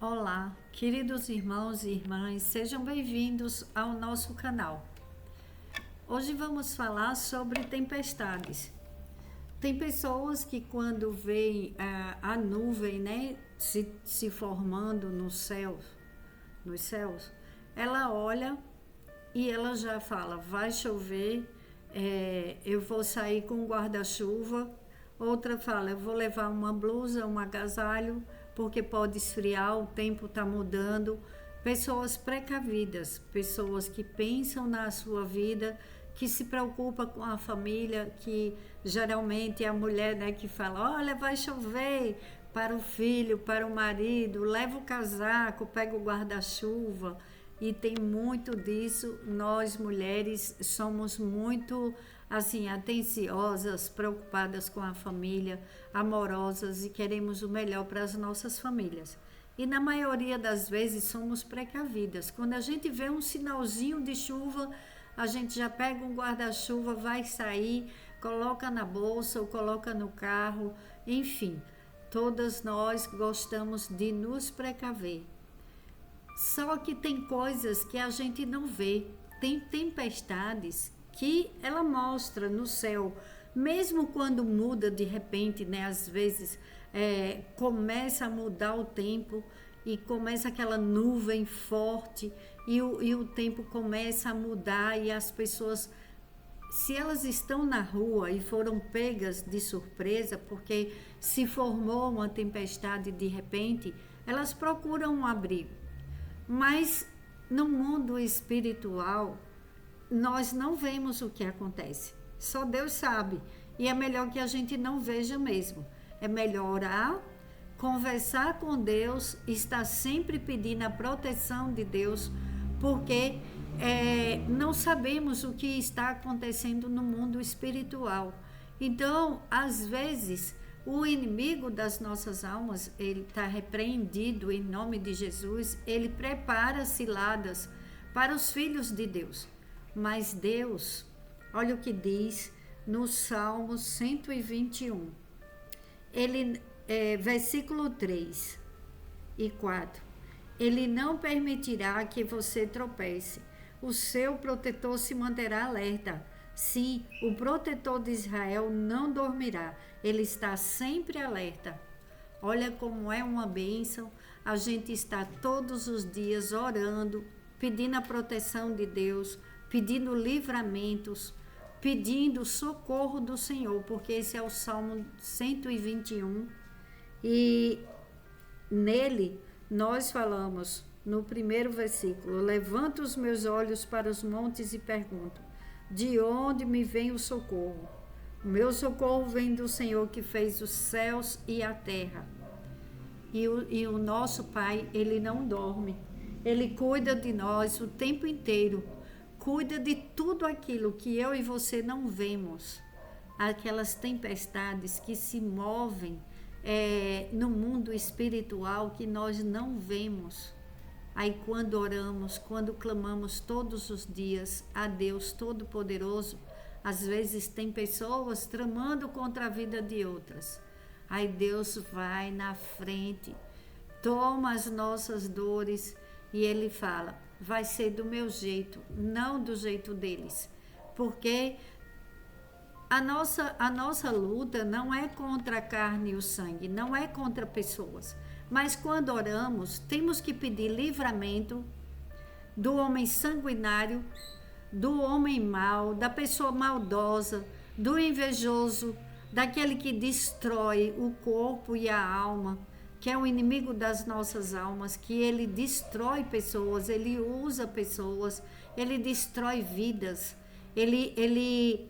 Olá, queridos irmãos e irmãs, sejam bem-vindos ao nosso canal. Hoje vamos falar sobre tempestades. Tem pessoas que quando veem a nuvem, né, se formando nos céus, ela olha e ela já fala, vai chover, eu vou sair com um guarda-chuva. Outra fala, eu vou levar uma blusa, um agasalho, porque pode esfriar, o tempo está mudando. Pessoas precavidas, pessoas que pensam na sua vida, que se preocupam com a família, que geralmente é a mulher, né, que fala, olha, vai chover, para o filho, para o marido, leva o casaco, pega o guarda-chuva. E tem muito disso. Nós mulheres somos muito assim atenciosas, preocupadas com a família, amorosas e queremos o melhor para as nossas famílias. E na maioria das vezes somos precavidas. Quando a gente vê um sinalzinho de chuva, a gente já pega um guarda-chuva, vai sair, coloca na bolsa ou coloca no carro, enfim. Todas nós gostamos de nos precaver. Só que tem coisas que a gente não vê. Tem tempestades que ela mostra no céu, mesmo quando muda de repente, né? Às vezes começa a mudar o tempo e começa aquela nuvem forte e o tempo começa a mudar e as pessoas, se elas estão na rua e foram pegas de surpresa porque se formou uma tempestade de repente, elas procuram um abrigo. Mas no mundo espiritual, nós não vemos o que acontece. Só Deus sabe. E é melhor que a gente não veja mesmo. É melhor orar, conversar com Deus, estar sempre pedindo a proteção de Deus, porque não sabemos o que está acontecendo no mundo espiritual. Então, às vezes, o inimigo das nossas almas, ele está repreendido em nome de Jesus, ele prepara ciladas para os filhos de Deus. Mas Deus, olha o que diz no Salmo 121, versículo 3 e 4. Ele não permitirá que você tropece, o seu protetor se manterá alerta. Sim, o protetor de Israel não dormirá, ele está sempre alerta. Olha como é uma bênção a gente está todos os dias orando, pedindo a proteção de Deus, pedindo livramentos, pedindo socorro do Senhor, porque esse é o Salmo 121 e nele nós falamos no primeiro versículo, levanto os meus olhos para os montes e pergunto, de onde me vem o socorro? O meu socorro vem do Senhor que fez os céus e a terra. E o nosso Pai, ele não dorme. Ele cuida de nós o tempo inteiro. Cuida de tudo aquilo que eu e você não vemos. Aquelas tempestades que se movem no mundo espiritual que nós não vemos. Aí quando oramos, quando clamamos todos os dias a Deus Todo-Poderoso, às vezes tem pessoas tramando contra a vida de outras. Aí Deus vai na frente, toma as nossas dores e Ele fala, vai ser do meu jeito, não do jeito deles. Porque a nossa luta não é contra a carne e o sangue, não é contra pessoas. Mas quando oramos, temos que pedir livramento do homem sanguinário, do homem mau, da pessoa maldosa, do invejoso, daquele que destrói o corpo e a alma, que é o inimigo das nossas almas, que ele destrói pessoas, ele usa pessoas, ele destrói vidas. Ele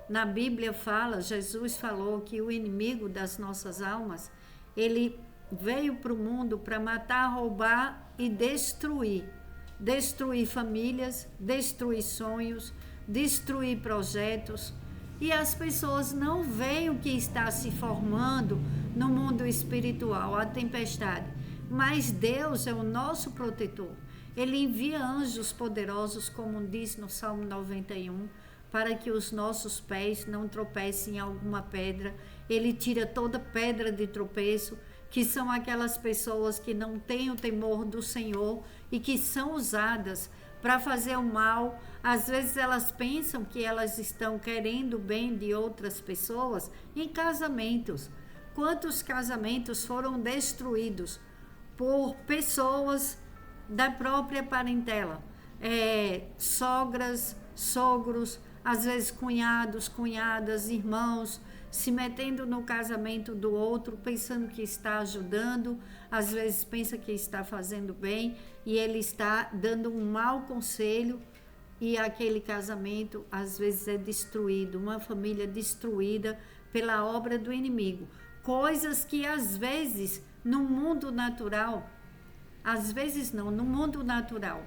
na Bíblia fala, Jesus falou que o inimigo das nossas almas, ele veio para o mundo para matar, roubar e destruir. Destruir famílias, destruir sonhos, destruir projetos. E as pessoas não veem o que está se formando no mundo espiritual, a tempestade. Mas Deus é o nosso protetor. Ele envia anjos poderosos, como diz no Salmo 91, para que os nossos pés não tropecem em alguma pedra. Ele tira toda pedra de tropeço que são aquelas pessoas que não têm o temor do Senhor e que são usadas para fazer o mal. Às vezes elas pensam que elas estão querendo o bem de outras pessoas em casamentos. Quantos casamentos foram destruídos por pessoas da própria parentela? Sogras, sogros, às vezes cunhados, cunhadas, irmãos, se metendo no casamento do outro, pensando que está ajudando, às vezes pensa que está fazendo bem e ele está dando um mau conselho e aquele casamento às vezes é destruído, uma família destruída pela obra do inimigo. Coisas que às vezes no mundo natural, às vezes não, no mundo natural,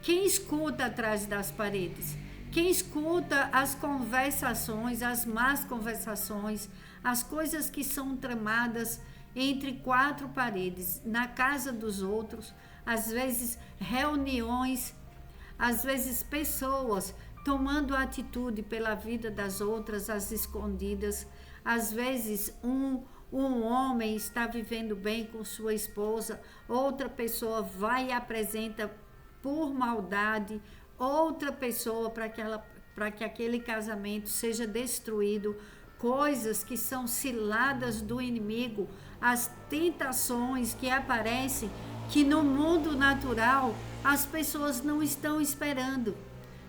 quem escuta atrás das paredes? Quem escuta as conversações, as más conversações, as coisas que são tramadas entre quatro paredes, na casa dos outros, às vezes reuniões, às vezes pessoas tomando atitude pela vida das outras, às escondidas, às vezes um homem está vivendo bem com sua esposa, outra pessoa vai e apresenta por maldade outra pessoa para que aquele casamento seja destruído. Coisas que são ciladas do inimigo, as tentações que aparecem, que no mundo natural as pessoas não estão esperando,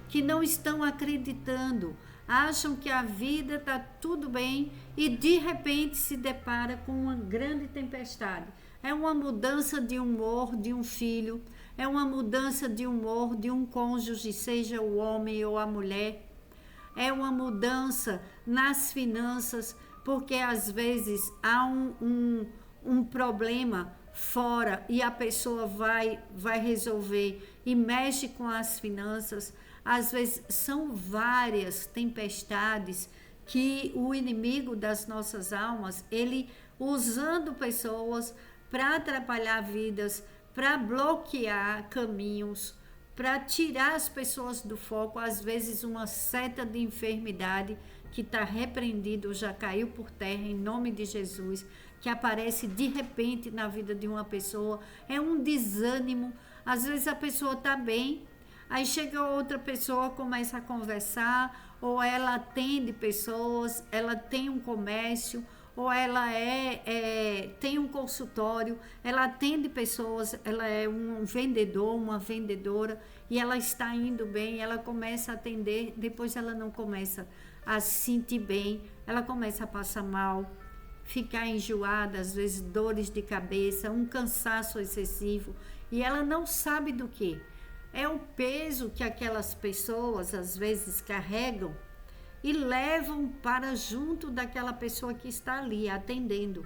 que não estão acreditando, acham que a vida está tudo bem e de repente se depara com uma grande tempestade. É uma mudança de humor de um filho, é uma mudança de humor de um cônjuge, seja o homem ou a mulher. É uma mudança nas finanças, porque às vezes há um problema fora e a pessoa vai resolver e mexe com as finanças. Às vezes são várias tempestades que o inimigo das nossas almas, ele usando pessoas para atrapalhar vidas, para bloquear caminhos, para tirar as pessoas do foco. Às vezes uma seta de enfermidade que está repreendido, já caiu por terra em nome de Jesus, que aparece de repente na vida de uma pessoa, é um desânimo. Às vezes a pessoa está bem, aí chega outra pessoa, começa a conversar, ou ela atende pessoas, ela tem um comércio, ou ela tem um consultório, ela atende pessoas, ela é um vendedor, uma vendedora, e ela está indo bem, ela começa a atender, depois ela não começa a se sentir bem, ela começa a passar mal, ficar enjoada, às vezes dores de cabeça, um cansaço excessivo, e ela não sabe do que. É o peso que aquelas pessoas às vezes carregam e levam para junto daquela pessoa que está ali atendendo.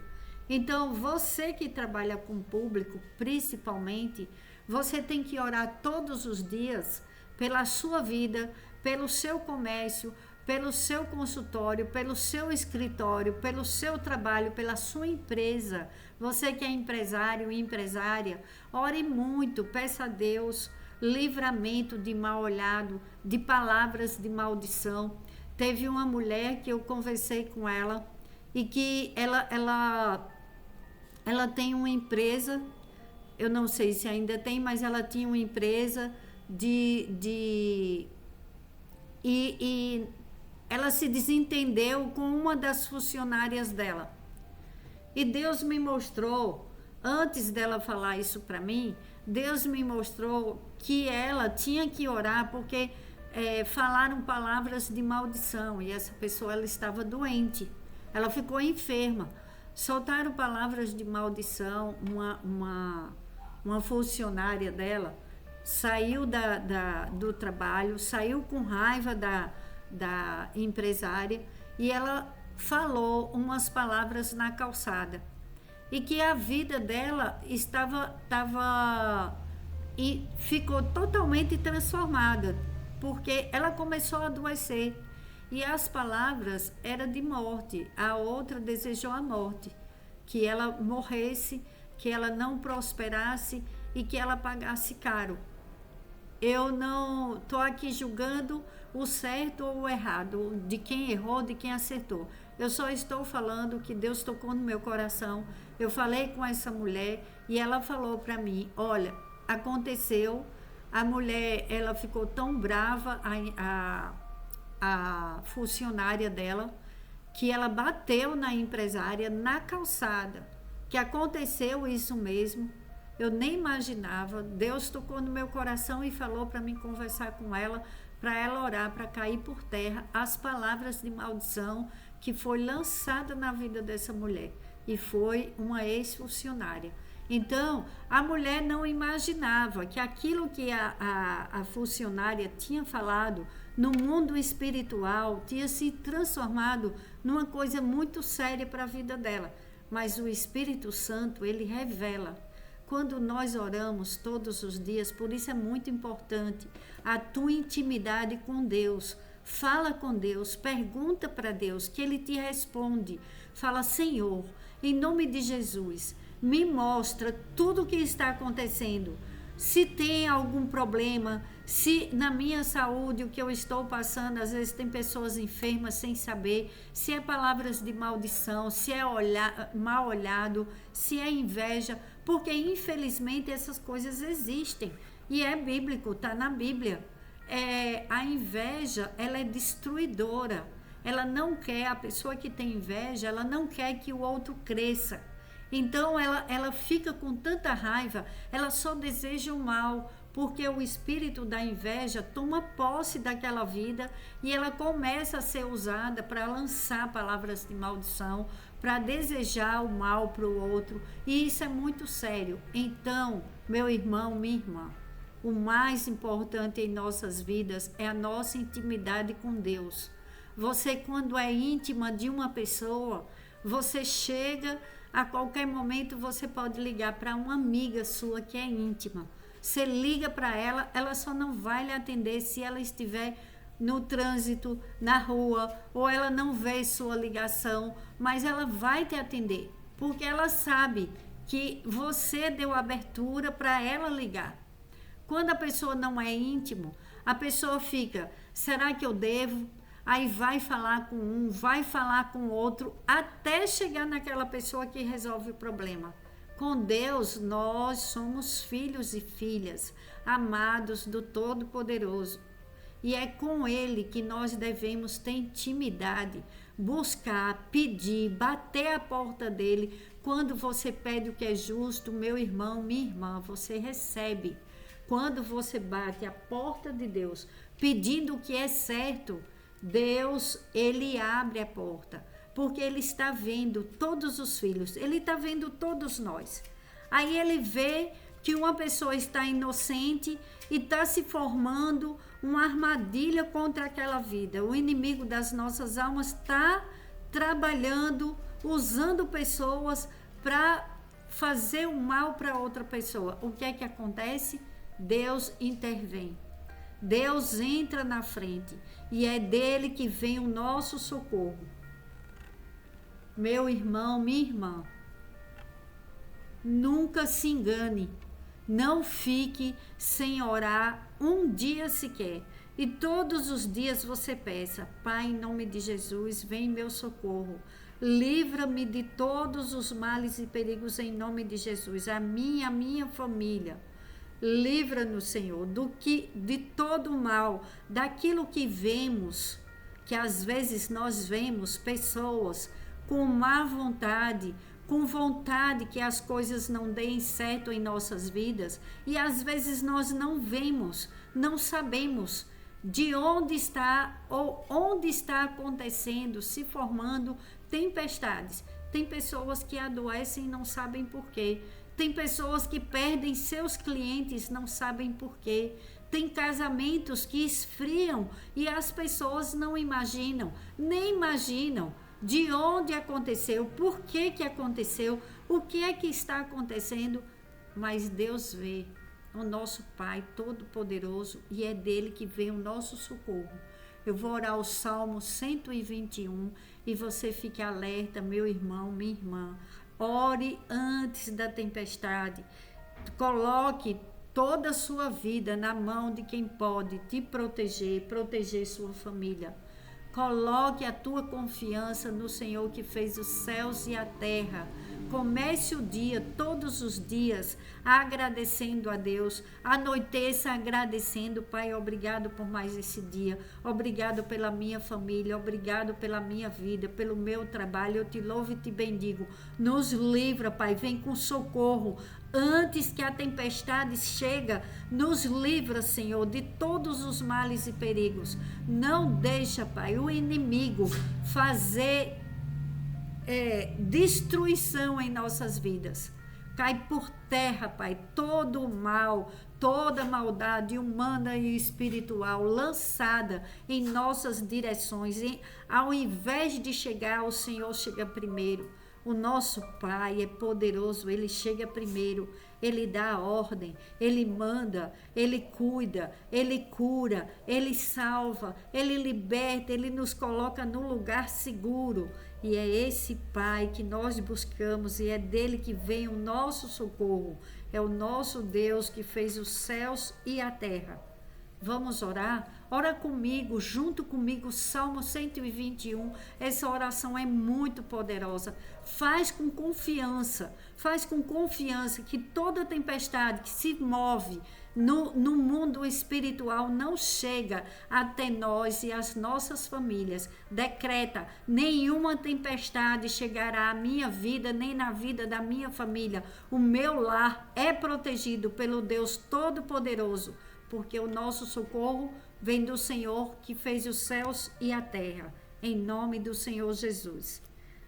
Então, você que trabalha com público, principalmente, você tem que orar todos os dias pela sua vida, pelo seu comércio, pelo seu consultório, pelo seu escritório, pelo seu trabalho, pela sua empresa. Você que é empresário e empresária, ore muito, peça a Deus livramento de mal olhado, de palavras de maldição. Teve uma mulher que eu conversei com ela e que ela tem uma empresa, eu não sei se ainda tem, mas ela tinha uma empresa e ela se desentendeu com uma das funcionárias dela. E Deus me mostrou, antes dela falar isso para mim, Deus me mostrou que ela tinha que orar porque falaram palavras de maldição e essa pessoa ela estava doente, ela ficou enferma, soltaram palavras de maldição. Uma funcionária dela saiu do trabalho, saiu com raiva da empresária e ela falou umas palavras na calçada e que a vida dela estava e ficou totalmente transformada, porque ela começou a adoecer e as palavras eram de morte. A outra desejou a morte, que ela morresse, que ela não prosperasse e que ela pagasse caro. eu não estou aqui julgando o certo ou o errado, de quem errou, de quem acertou. Eu só estou falando que Deus tocou no meu coração. Eu falei com essa mulher e ela falou para mim, olha, aconteceu, a mulher, ela ficou tão brava, a funcionária dela, que ela bateu na empresária na calçada, que aconteceu isso mesmo. Eu nem imaginava. Deus tocou no meu coração e falou para mim conversar com ela, para ela orar, para cair por terra as palavras de maldição que foi lançada na vida dessa mulher. E foi uma ex-funcionária. Então, a mulher não imaginava que aquilo que a funcionária tinha falado no mundo espiritual tinha se transformado numa coisa muito séria para a vida dela. Mas o Espírito Santo, ele revela. Quando nós oramos todos os dias, por isso é muito importante a tua intimidade com Deus. Fala com Deus, pergunta para Deus, que Ele te responde. Fala, Senhor, em nome de Jesus, me mostra tudo o que está acontecendo. Se tem algum problema, se na minha saúde o que eu estou passando, às vezes tem pessoas enfermas sem saber, se é palavras de maldição, se é mal olhado, se é inveja, porque infelizmente essas coisas existem e é bíblico, está na Bíblia. A inveja, ela é destruidora. Ela não quer, a pessoa que tem inveja, ela não quer que o outro cresça. Então ela fica com tanta raiva, ela só deseja o mal, porque o espírito da inveja toma posse daquela vida e ela começa a ser usada para lançar palavras de maldição, para desejar o mal para o outro, e isso é muito sério. Então, meu irmão, minha irmã, o mais importante em nossas vidas é a nossa intimidade com Deus. Você, quando é íntima de uma pessoa, você chega, a qualquer momento você pode ligar para uma amiga sua que é íntima. Você liga para ela, ela só não vai lhe atender se ela estiver no trânsito, na rua, ou ela não vê sua ligação, mas ela vai te atender, porque ela sabe que você deu abertura para ela ligar. Quando a pessoa não é íntimo, a pessoa fica, será que eu devo? Aí vai falar com um, vai falar com outro, até chegar naquela pessoa que resolve o problema. Com Deus, nós somos filhos e filhas, amados do Todo-Poderoso. E é com Ele que nós devemos ter intimidade, buscar, pedir, bater a porta dEle. Quando você pede o que é justo, meu irmão, minha irmã, você recebe. Quando você bate a porta de Deus, pedindo o que é certo, Deus, Ele abre a porta, porque Ele está vendo todos os filhos, Ele está vendo todos nós. Aí Ele vê que uma pessoa está inocente e está se formando uma armadilha contra aquela vida. O inimigo das nossas almas está trabalhando, usando pessoas para fazer o mal para outra pessoa. O que é que acontece? Deus intervém. Deus entra na frente e é dele que vem o nosso socorro. Meu irmão, minha irmã, nunca se engane, não fique sem orar um dia sequer. E todos os dias você peça, Pai, em nome de Jesus, vem em meu socorro. Livra-me de todos os males e perigos em nome de Jesus, a minha família. Livra-nos, Senhor, de todo o mal, daquilo que vemos, que às vezes nós vemos pessoas com má vontade, com vontade que as coisas não deem certo em nossas vidas, e às vezes nós não vemos, não sabemos de onde está ou onde está acontecendo, se formando tempestades. Tem pessoas que adoecem e não sabem por quê. Tem pessoas que perdem seus clientes, não sabem por quê. Tem casamentos que esfriam e as pessoas não imaginam, nem imaginam de onde aconteceu, por que que aconteceu, o que é que está acontecendo. Mas Deus vê, o nosso Pai Todo-Poderoso, e é dele que vem o nosso socorro. Eu vou orar o Salmo 121 e você fique alerta, meu irmão, minha irmã. Ore antes da tempestade. Coloque toda a sua vida na mão de quem pode te proteger, proteger sua família. Coloque a tua confiança no Senhor que fez os céus e a terra. Comece o dia, todos os dias, agradecendo a Deus. Anoiteça agradecendo, Pai, obrigado por mais esse dia. Obrigado pela minha família, obrigado pela minha vida, pelo meu trabalho. Eu te louvo e te bendigo. Nos livra, Pai, vem com socorro. Antes que a tempestade chegue, nos livra, Senhor, de todos os males e perigos. Não deixa, Pai, o inimigo fazer destruição em nossas vidas. Cai por terra, Pai, todo o mal, toda maldade humana e espiritual lançada em nossas direções. E ao invés de chegar, o Senhor chega primeiro. O nosso Pai é poderoso, Ele chega primeiro, Ele dá a ordem, Ele manda, Ele cuida, Ele cura, Ele salva, Ele liberta, Ele nos coloca num lugar seguro. E é esse Pai que nós buscamos e é dele que vem o nosso socorro. É o nosso Deus que fez os céus e a terra. Vamos orar? Ora comigo, junto comigo, Salmo 121. Essa oração é muito poderosa. Faz com confiança que toda tempestade que se move no mundo espiritual não chega até nós e as nossas famílias. Decreta: nenhuma tempestade chegará à minha vida, nem na vida da minha família. O meu lar é protegido pelo Deus Todo-Poderoso, porque o nosso socorro vem do Senhor que fez os céus e a terra, em nome do Senhor Jesus.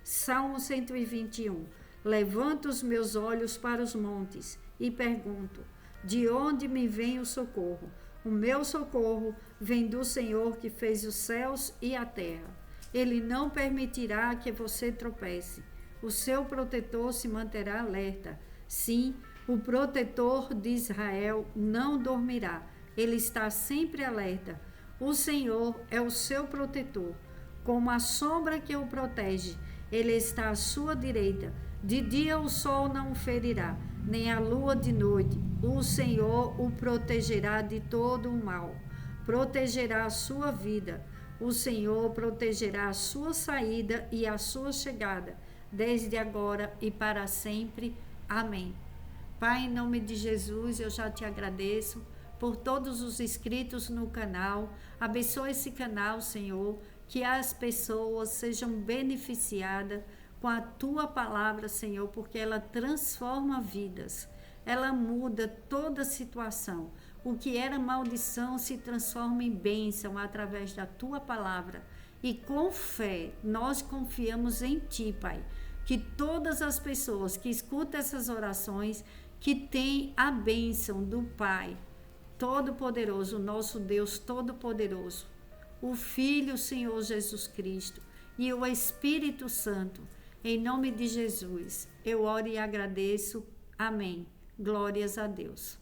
Salmo 121. Levanto os meus olhos para os montes e pergunto: de onde me vem o socorro? O meu socorro vem do Senhor que fez os céus e a terra. Ele não permitirá que você tropece. O seu protetor se manterá alerta. Sim, o protetor de Israel não dormirá. Ele está sempre alerta. O Senhor é o seu protetor. Como a sombra que o protege, ele está à sua direita. De dia o sol não o ferirá, nem a lua de noite. O Senhor o protegerá de todo o mal. Protegerá a sua vida. O Senhor protegerá a sua saída e a sua chegada, desde agora e para sempre. Amém. Pai, em nome de Jesus, eu já te agradeço por todos os inscritos no canal. Abençoa esse canal, Senhor, que as pessoas sejam beneficiadas com a tua palavra, Senhor, porque ela transforma vidas, ela muda toda situação. O que era maldição se transforma em bênção através da tua palavra. E com fé, nós confiamos em ti, Pai, que todas as pessoas que escutam essas orações, que têm a bênção do Pai Todo-Poderoso, o nosso Deus Todo-Poderoso, o Filho, Senhor Jesus Cristo e o Espírito Santo. Em nome de Jesus, eu oro e agradeço. Amém. Glórias a Deus.